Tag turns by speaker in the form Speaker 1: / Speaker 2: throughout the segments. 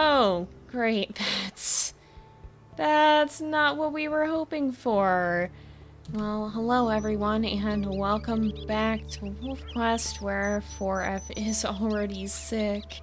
Speaker 1: Oh, great. That's not what we were hoping for. Well, hello everyone, and welcome back to WolfQuest, where 4F is already sick.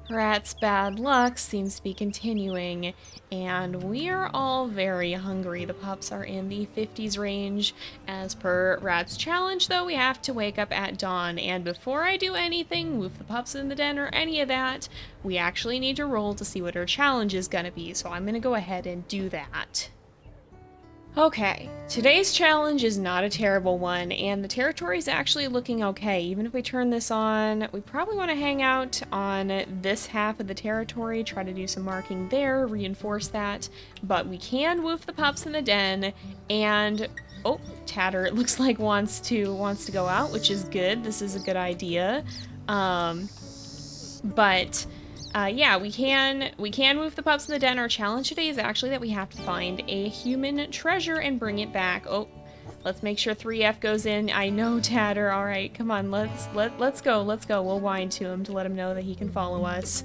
Speaker 1: Rat's bad luck seems to be continuing, and we are all very hungry. The pups are in the 50s range. As per Rat's challenge, though, we have to wake up at dawn, and before I do anything, move the pups in the den or any of that, we actually need to roll to see what her challenge is gonna be, so I'm gonna go ahead and do that. Okay, today's challenge is not a terrible one, and the territory is actually looking okay. Even if we turn this on, we probably want to hang out on this half of the territory, try to do some marking there, reinforce that, but we can woof the pups in the den, and oh, Tatter, it looks like wants to go out, which is good. This is a good idea. Yeah, we can move the pups in the den. Our challenge today is actually that we have to find a human treasure and bring it back. Oh, let's make sure 3F goes in. I know, Tatter. All right, come on, let's go. We'll whine to him to let him know that he can follow us.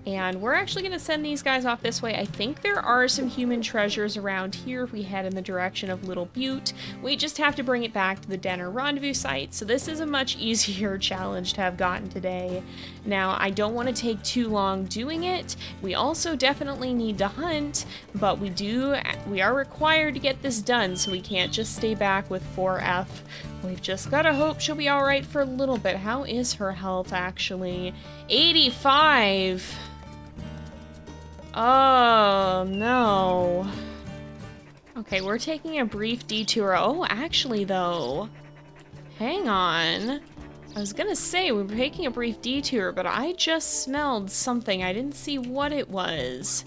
Speaker 1: And we're actually going to send these guys off this way. I think there are some human treasures around here if we head in the direction of Little Butte. We just have to bring it back to the den or rendezvous site, so this is a much easier challenge to have gotten today. Now, I don't want to take too long doing it. We also definitely need to hunt, but we are required to get this done, so we can't just stay back with 4F. We've just gotta hope she'll be alright for a little bit. How is her health, actually? 85! Oh, no. Okay, we're taking a brief detour. Oh, actually, though. Hang on. I was gonna say we were taking a brief detour, but I just smelled something. I didn't see what it was.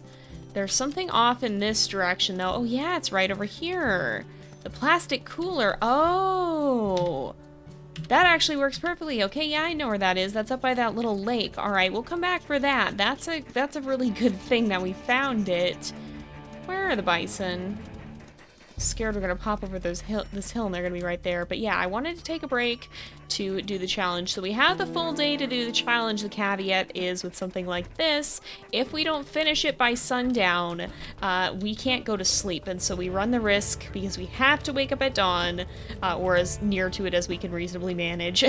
Speaker 1: There's something off in this direction, though. Oh, yeah, it's right over here. The plastic cooler. Oh! That actually works perfectly. Okay, yeah, I know where that is. That's up by that little lake. All right, we'll come back for that. That's a really good thing that we found it. Where are the bison? Scared we're gonna pop over this hill and they're gonna be right there. But yeah, I wanted to take a break to do the challenge. So we have the full day to do the challenge. The caveat is with something like this, if we don't finish it by sundown, we can't go to sleep. And so we run the risk, because we have to wake up at dawn, or as near to it as we can reasonably manage.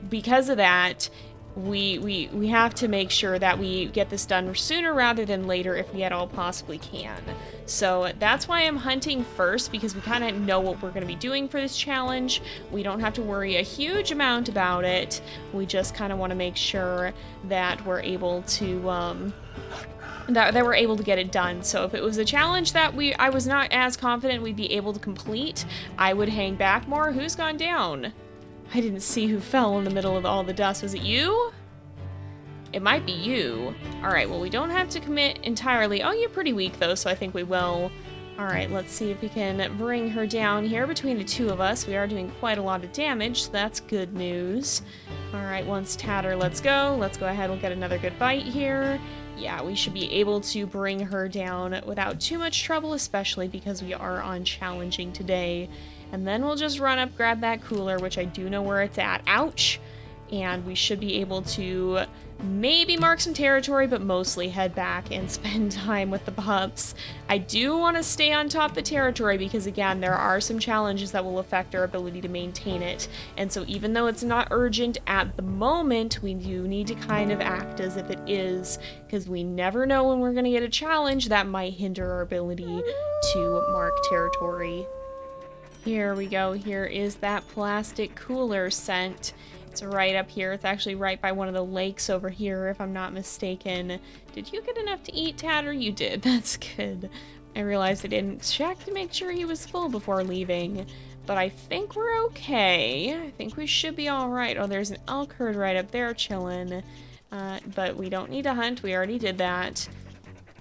Speaker 1: Because of that, we have to make sure that we get this done sooner rather than later if we at all possibly can. So that's why I'm hunting first, because we kind of know what we're going to be doing for this challenge. We don't have to worry a huge amount about it. We just kind of want to make sure that we're able to that we're able to get it done. So if it was a challenge that I was not as confident we'd be able to complete, I would hang back more. Who's gone down? I didn't see who fell in the middle of all the dust. Was it you? It might be you. Alright, well, we don't have to commit entirely. Oh, you're pretty weak, though, so I think we will. Alright, let's see if we can bring her down here between the two of us. We are doing quite a lot of damage, so that's good news. Alright, once Tatter, let's go. Let's go ahead, we'll get another good bite here. Yeah, we should be able to bring her down without too much trouble, especially because we are on challenging today. And then we'll just run up, grab that cooler, which I do know where it's at. Ouch! And we should be able to maybe mark some territory, but mostly head back and spend time with the pups. I do want to stay on top of the territory because, again, there are some challenges that will affect our ability to maintain it. And so even though it's not urgent at the moment, we do need to kind of act as if it is, because we never know when we're going to get a challenge that might hinder our ability to mark territory. Here we go. Here is that plastic cooler scent. It's right up here. It's actually right by one of the lakes over here, if I'm not mistaken. Did you get enough to eat, Tatter? You did. That's good. I realized I didn't check to make sure he was full before leaving, but I think we're okay. I think we should be all right. Oh, there's an elk herd right up there chilling, but we don't need to hunt. We already did that.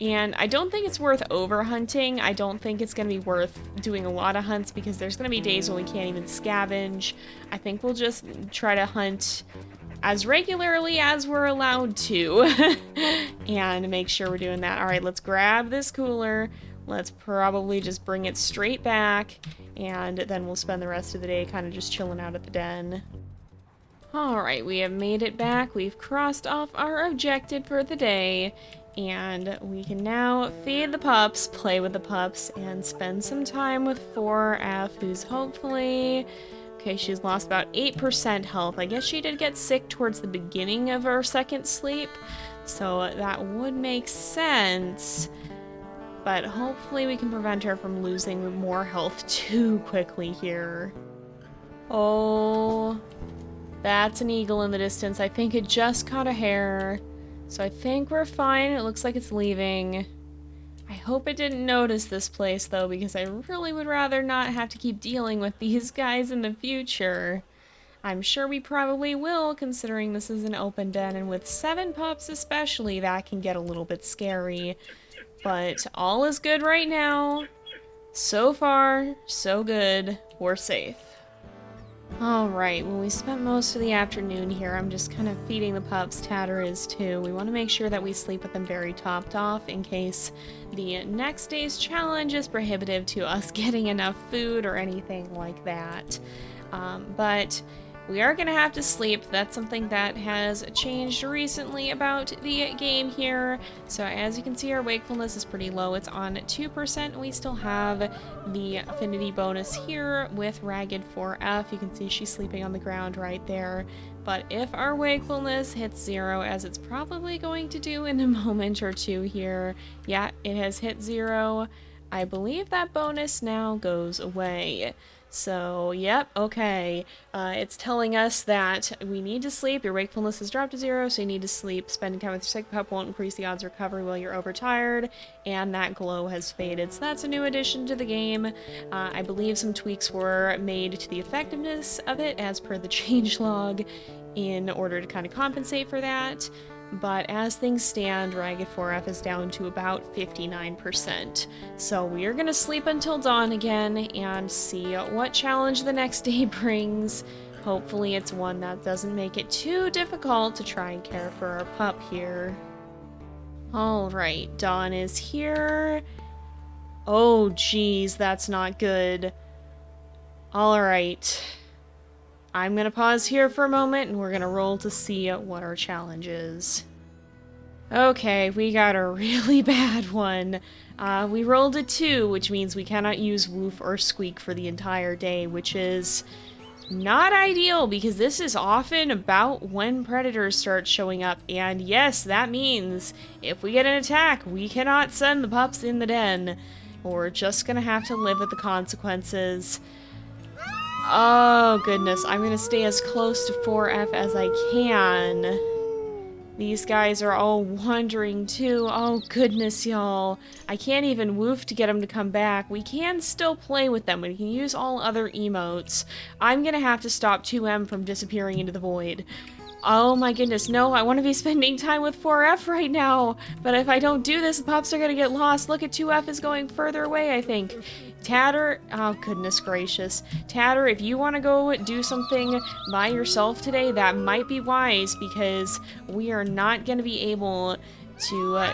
Speaker 1: And I don't think it's worth over-hunting. I don't think it's going to be worth doing a lot of hunts because there's going to be days when we can't even scavenge. I think we'll just try to hunt as regularly as we're allowed to and make sure we're doing that. All right, let's grab this cooler. Let's probably just bring it straight back, and then we'll spend the rest of the day kind of just chilling out at the den. Alright, we have made it back. We've crossed off our objective for the day. And we can now feed the pups, play with the pups, and spend some time with 4F, who's hopefully... Okay, she's lost about 8% health. I guess she did get sick towards the beginning of her second sleep, so that would make sense. But hopefully we can prevent her from losing more health too quickly here. Oh, that's an eagle in the distance. I think it just caught a hare. So I think we're fine. It looks like it's leaving. I hope it didn't notice this place, though, because I really would rather not have to keep dealing with these guys in the future. I'm sure we probably will, considering this is an open den, and with 7 pups especially, that can get a little bit scary. But all is good right now. So far, so good. We're safe. Alright, well, we spent most of the afternoon here. I'm just kind of feeding the pups. Tatter is too. We want to make sure that we sleep with them very topped off in case the next day's challenge is prohibitive to us getting enough food or anything like that. But we are going to have to sleep. That's something that has changed recently about the game here. So as you can see, our wakefulness is pretty low. It's on 2%. We still have the affinity bonus here with Ragged 4F. You can see she's sleeping on the ground right there. But if our wakefulness hits 0, as it's probably going to do in a moment or two here, yeah, it has hit 0. I believe that bonus now goes away. So, yep, okay. It's telling us that we need to sleep. Your wakefulness has dropped to 0, so you need to sleep. Spending time with your sick pup won't increase the odds of recovery while you're overtired, and that glow has faded. So that's a new addition to the game. I believe some tweaks were made to the effectiveness of it as per the changelog in order to kind of compensate for that. But as things stand, Ragged 4F is down to about 59%. So we are going to sleep until dawn again and see what challenge the next day brings. Hopefully it's one that doesn't make it too difficult to try and care for our pup here. Alright, dawn is here. Oh geez, that's not good. Alright. I'm gonna pause here for a moment and we're gonna roll to see what our challenge is. Okay, we got a really bad one. We rolled a 2, which means we cannot use woof or squeak for the entire day, which is not ideal because this is often about when predators start showing up. And yes, that means if we get an attack, we cannot send the pups in the den. We're just gonna have to live with the consequences. Oh, goodness. I'm going to stay as close to 4F as I can. These guys are all wandering, too. Oh, goodness, y'all. I can't even woof to get them to come back. We can still play with them. We can use all other emotes. I'm going to have to stop 2M from disappearing into the void. Oh, my goodness. No, I want to be spending time with 4F right now. But if I don't do this, the pups are going to get lost. Look at 2F is going further away, I think. Tatter, oh goodness gracious. Tatter, if you want to go do something by yourself today, that might be wise because we are not going to be able to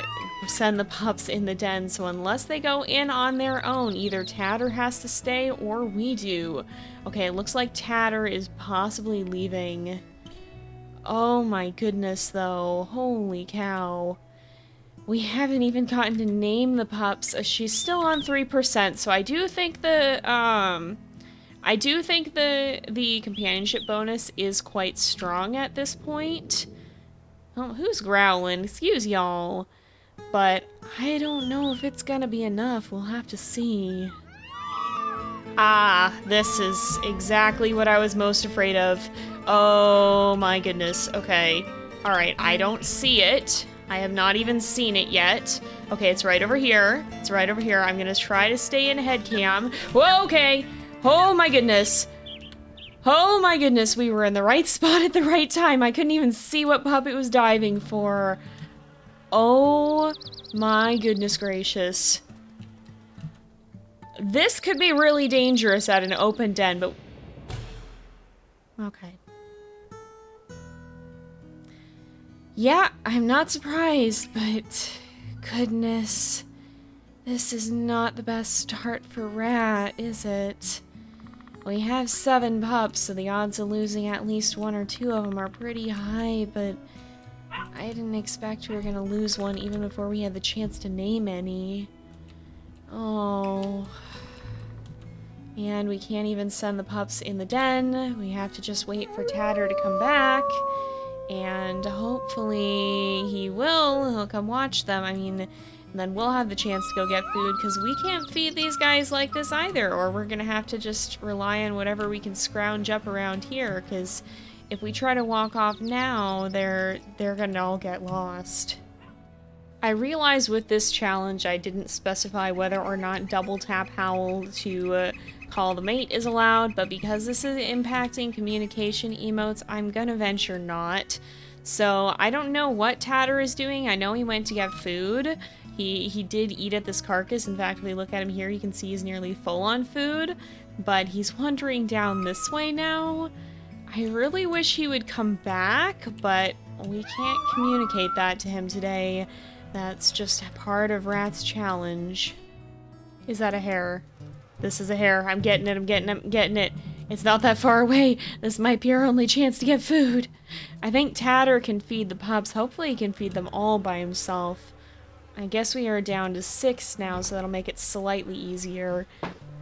Speaker 1: send the pups in the den. So unless they go in on their own, either Tatter has to stay or we do. Okay, it looks like Tatter is possibly leaving. Oh my goodness though, holy cow. We haven't even gotten to name the pups. She's still on 3%, so I do think the companionship bonus is quite strong at this point. Oh, who's growling? Excuse y'all. But I don't know if it's gonna be enough. We'll have to see. Ah, this is exactly what I was most afraid of. Oh my goodness. Okay. Alright, I don't see it. I have not even seen it yet. Okay, it's right over here. It's right over here. I'm gonna try to stay in head cam. Whoa, okay. Oh my goodness. Oh my goodness, we were in the right spot at the right time. I couldn't even see what pup it was diving for. Oh my goodness gracious. This could be really dangerous at an open den, but... Okay. Yeah, I'm not surprised, but goodness, this is not the best start for Rat, is it? We have 7 pups, so the odds of losing at least 1 or 2 of them are pretty high, but I didn't expect we were gonna lose one even before we had the chance to name any. Oh. And we can't even send the pups in the den. We have to just wait for Tatter to come back. And hopefully he will. He'll come watch them. I mean, and then we'll have the chance to go get food, because we can't feed these guys like this either, or we're gonna have to just rely on whatever we can scrounge up around here, because if we try to walk off now, they're gonna all get lost. I realize with this challenge I didn't specify whether or not double tap howl to call the mate is allowed, but because this is impacting communication emotes, I'm gonna venture not. So I don't know what Tatter is doing. I know he went to get food. He did eat at this carcass. In fact, if we look at him here, you can see he's nearly full on food, but he's wandering down this way now. I really wish he would come back, but we can't communicate that to him today. That's just a part of Rat's challenge. Is that a hare? This is a hare. I'm getting it, I'm getting it, I'm getting it. It's not that far away. This might be our only chance to get food. I think Tatter can feed the pups. Hopefully he can feed them all by himself. I guess we are down to 6 now, so that'll make it slightly easier.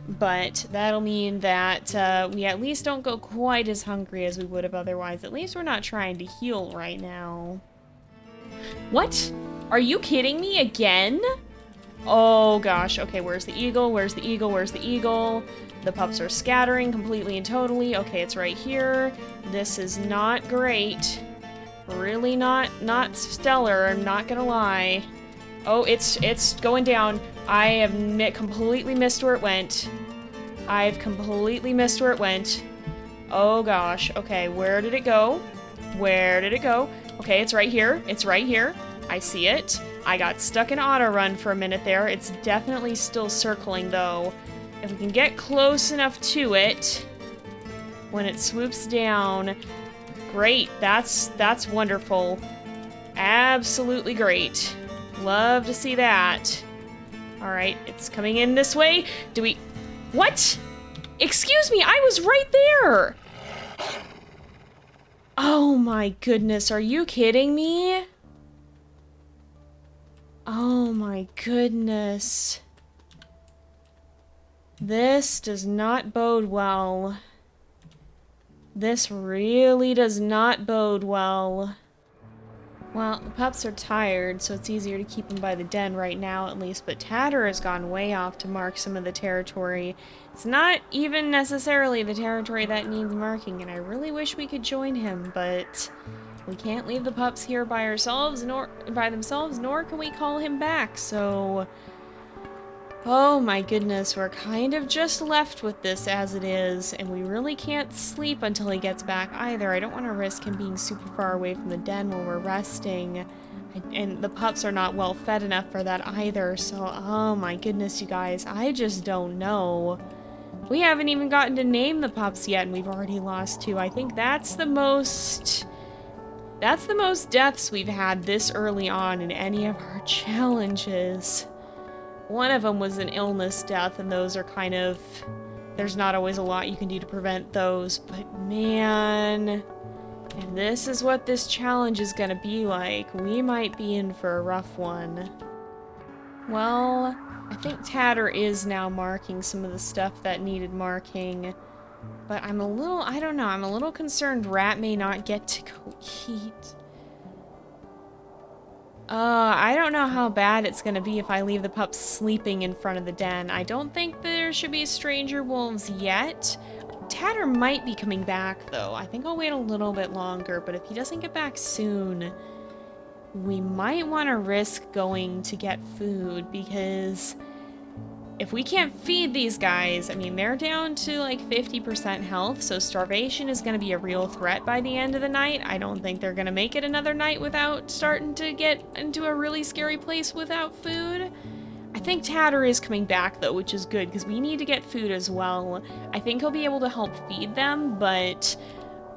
Speaker 1: But that'll mean that we at least don't go quite as hungry as we would have otherwise. At least we're not trying to heal right now. What? Are you kidding me again? Oh gosh, okay, where's the eagle? Where's the eagle? Where's the eagle? The pups are scattering completely and totally. Okay, it's right here. This is not great. Really not stellar, I'm not gonna lie. Oh, it's going down. I have completely missed where it went. I've completely missed where it went. Oh gosh, okay, where did it go? Where did it go? Okay, it's right here. It's right here. I see it. I got stuck in auto run for a minute there. It's definitely still circling though. If we can get close enough to it when it swoops down, great. That's wonderful. Absolutely great. Love to see that. All right, it's coming in this way. Do we... What? Excuse me, I was right there. Oh my goodness, are you kidding me? Oh my goodness. This does not bode well. This really does not bode well. Well, the pups are tired, so it's easier to keep them by the den right now at least, but Tatter has gone way off to mark some of the territory. It's not even necessarily the territory that needs marking, and I really wish we could join him, but we can't leave the pups here by themselves, nor can we call him back, so... Oh my goodness, we're kind of just left with this as it is, and we really can't sleep until he gets back either. I don't want to risk him being super far away from the den while we're resting, and the pups are not well fed enough for that either, so oh my goodness, you guys, I just don't know. We haven't even gotten to name the pups yet, and we've already lost 2. I think that's the most deaths we've had this early on in any of our challenges. One of them was an illness death, and those are kind of... There's not always a lot you can do to prevent those, but man... If this is what this challenge is gonna be like, we might be in for a rough one. Well, I think Tatter is now marking some of the stuff that needed marking, but I'm a little... I don't know, I'm a little concerned Rat may not get to go eat. I don't know how bad it's gonna be if I leave the pups sleeping in front of the den. I don't think there should be stranger wolves yet. Tatter might be coming back, though. I think I'll wait a little bit longer, but if he doesn't get back soon, we might want to risk going to get food, because if we can't feed these guys, I mean, they're down to like 50% health, so starvation is going to be a real threat by the end of the night. I don't think they're going to make it another night without starting to get into a really scary place without food. I think Tatter is coming back, though, which is good, because we need to get food as well. I think he'll be able to help feed them, but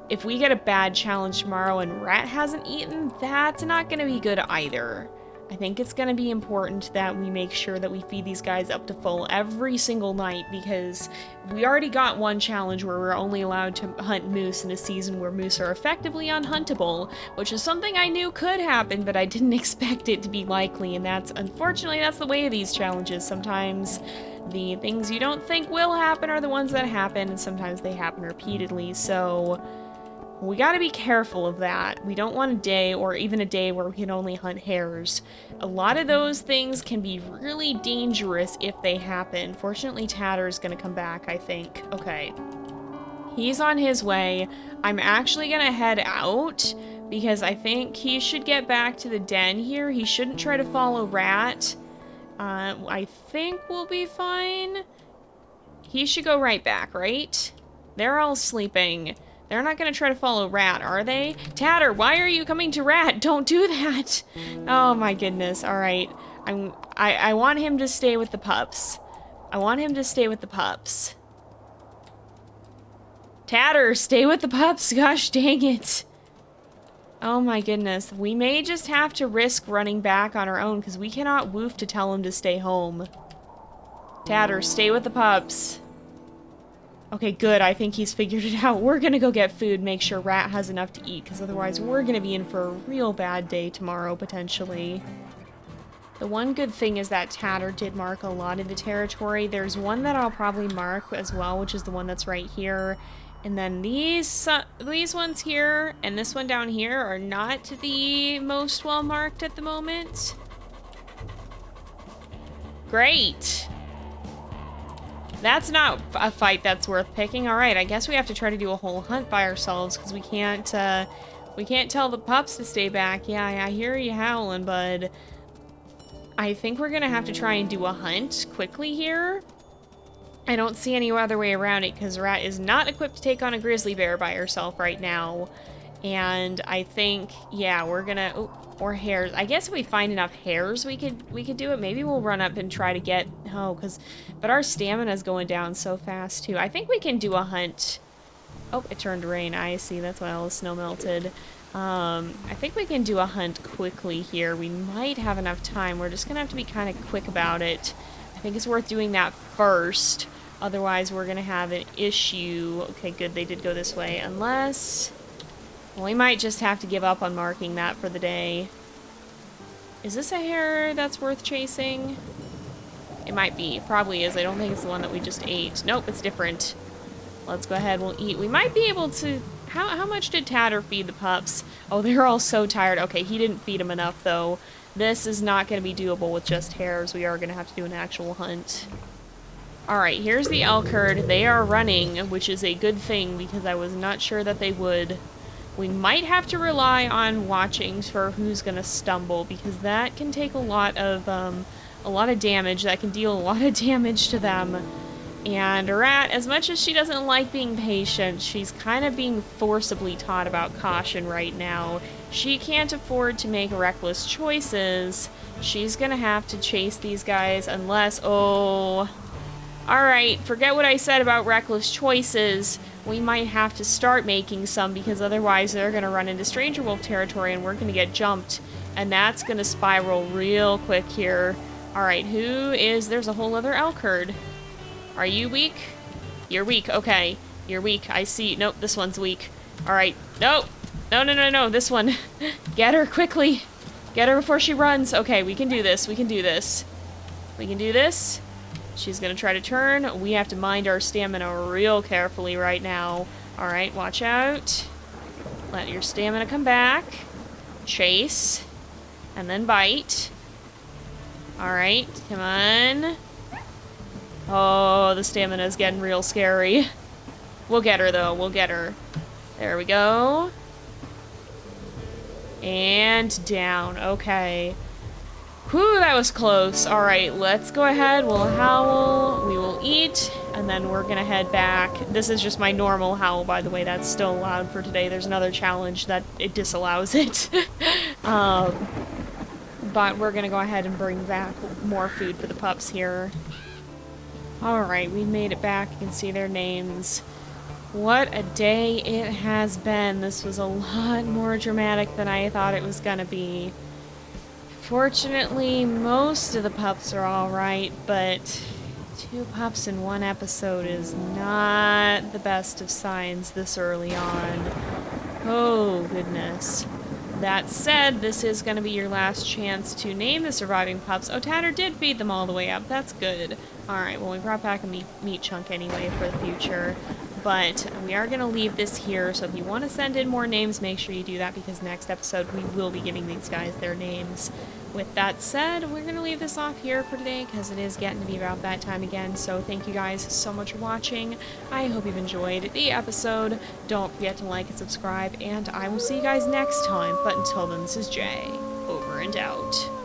Speaker 1: if we get a bad challenge tomorrow and Rat hasn't eaten, that's not going to be good either. I think it's going to be important that we make sure that we feed these guys up to full every single night, because we already got one challenge where we're only allowed to hunt moose in a season where moose are effectively unhuntable, which is something I knew could happen, but I didn't expect it to be likely, and unfortunately, that's the way of these challenges. Sometimes the things you don't think will happen are the ones that happen, and sometimes they happen repeatedly, so we gotta be careful of that. We don't want a day, or even a day, where we can only hunt hares. A lot of those things can be really dangerous if they happen. Fortunately, Tatter's gonna come back, I think. Okay. He's on his way. I'm actually gonna head out, because I think he should get back to the den here. He shouldn't try to follow Rat. I think we'll be fine. He should go right back, right? They're all sleeping. They're not gonna try to follow Rat, are they? Tatter, why are you coming to Rat? Don't do that! Oh my goodness, alright. I want him to stay with the pups. I want him to stay with the pups. Tatter, stay with the pups, gosh dang it. Oh my goodness, we may just have to risk running back on our own, because we cannot woof to tell him to stay home. Tatter, stay with the pups. Okay, good. I think he's figured it out. We're gonna go get food, make sure Rat has enough to eat, because otherwise we're gonna be in for a real bad day tomorrow, potentially. The one good thing is that Tatter did mark a lot of the territory. There's one that I'll probably mark as well, which is the one that's right here. And then these ones here and this one down here are not the most well marked at the moment. Great! That's not a fight that's worth picking. Alright, I guess we have to try to do a whole hunt by ourselves, because we can't tell the pups to stay back. Yeah, I hear you howling, bud. I think we're gonna have to try and do a hunt quickly here. I don't see any other way around it, because Rat is not equipped to take on a grizzly bear by herself right now. And I think, yeah, we're gonna... Oh, or hares. I guess if we find enough hares, we could do it. Maybe we'll run up and try to get... Oh, but our stamina's going down so fast, too. I think we can do a hunt. Oh, it turned to rain. I see. That's why all the snow melted. I think we can do a hunt quickly here. We might have enough time. We're just gonna have to be kind of quick about it. I think it's worth doing that first. Otherwise, we're gonna have an issue. Okay, good. They did go this way. Unless... Well, we might just have to give up on marking that for the day. Is this a hare that's worth chasing? It might be. It probably is. I don't think it's the one that we just ate. Nope, it's different. Let's go ahead. We'll eat. We might be able to... How much did Tatter feed the pups? Oh, they're all so tired. Okay, he didn't feed them enough, though. This is not going to be doable with just hares. We are going to have to do an actual hunt. Alright, here's the elk herd. They are running, which is a good thing, because I was not sure that they would. We might have to rely on watching for who's gonna stumble, because that can take a lot of damage. That can deal a lot of damage to them. And Rat, as much as she doesn't like being patient, she's kind of being forcibly taught about caution right now. She can't afford to make reckless choices. She's gonna have to chase these guys unless... Oh... Alright, forget what I said about reckless choices. We might have to start making some, because otherwise they're going to run into stranger wolf territory and we're going to get jumped. And that's going to spiral real quick here. Alright, who is... There's a whole other elk herd. Are you weak? You're weak, okay. You're weak, I see. Nope, this one's weak. Alright, no! No, this one. Get her, quickly! Get her before she runs. Okay, we can do this, we can do this. We can do this. She's gonna try to turn. We have to mind our stamina real carefully right now. Alright, watch out. Let your stamina come back. Chase. And then bite. Alright, come on. Oh, the stamina's getting real scary. We'll get her, though. We'll get her. There we go. And down. Okay. Whew, that was close. Alright, let's go ahead. We'll howl. We will eat. And then we're gonna head back. This is just my normal howl, by the way. That's still allowed for today. There's another challenge that it disallows it. But we're gonna go ahead and bring back more food for the pups here. Alright, we made it back. You can see their names. What a day it has been. This was a lot more dramatic than I thought it was gonna be. Fortunately, most of the pups are alright, but 2 pups in 1 episode is not the best of signs this early on. Oh, goodness. That said, this is going to be your last chance to name the surviving pups. Oh, Tatter did feed them all the way up. That's good. Alright, well, we brought back a meat chunk anyway for the future. But we are going to leave this here, so if you want to send in more names, make sure you do that, because next episode we will be giving these guys their names. With that said, we're going to leave this off here for today, because it is getting to be about that time again. So thank you guys so much for watching. I hope you've enjoyed the episode. Don't forget to like and subscribe, and I will see you guys next time. But until then, this is Jay, over and out.